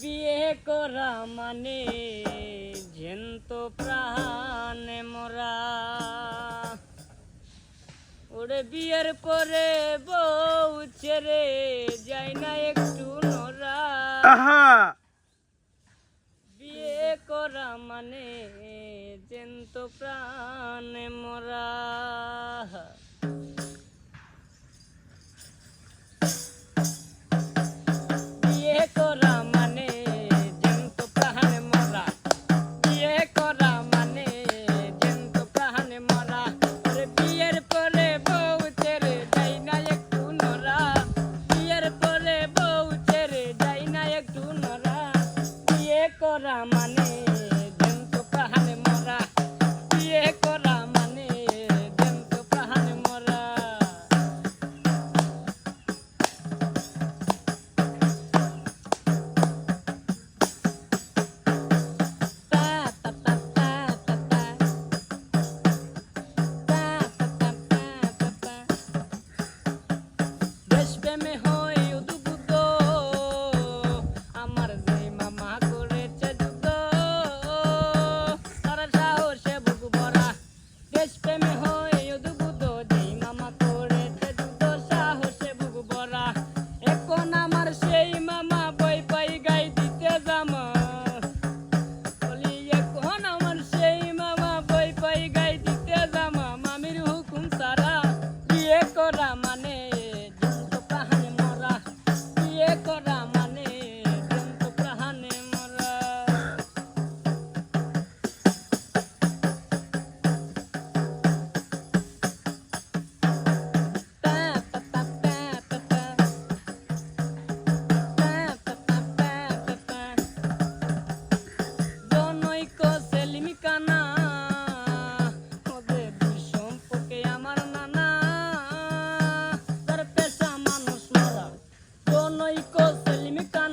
বিয়ে করা মানে জ্যান্ত প্রাণে মরা। ওরে বিয়ের পরে বউ ছেড়ে যায় না একটু নরা। বিয়ে করা মানে জ্যান্ত প্রাণে মরা। বিয়ে করা মানে জ্যান্ত প্রাণে মরা। বিয়ে করা মানে জ্যান্ত প্রাণে মরা। ওরে বিয়ের পরে বউ ছেড়ে যায় না একটু নরা। বিয়ের পরে বউ ছেড়ে যায় না একটু নরা। বিয়ে করা মানে জ্যান্ত প্রাণে মরা। বিয়ে করা মানে জ্যান্ত প্রাণে মরা। দেশপ্রেমে হয় উদ্বুদ্ধ, আমার যেই মামা করেছে যুদ্ধ, তার সাহসে বুক ভরা। দেশপ্রেমে হয় উদ্বুদ্ধ, যেই মামা করেছে যুদ্ধ, সাহসে বুক ভরা। এখন আমার সেই মামা বই পাই গাই দিতে জামা। বলি এখন আমার সেই মামা বই পাই গাই দিতে জামা। মামির হুকুম ছাড়া বিয়ে করা মানে জ্যান্ত প্রাণে মরা। বিয়ে করা মানে জ্যান্ত প্রাণে মরা। জনৈক সেলিম কানা, ওদের দুই সম্পর্কে আমার নানা। তার পেশা মানুষ মারা। জনৈক সেলিম কানা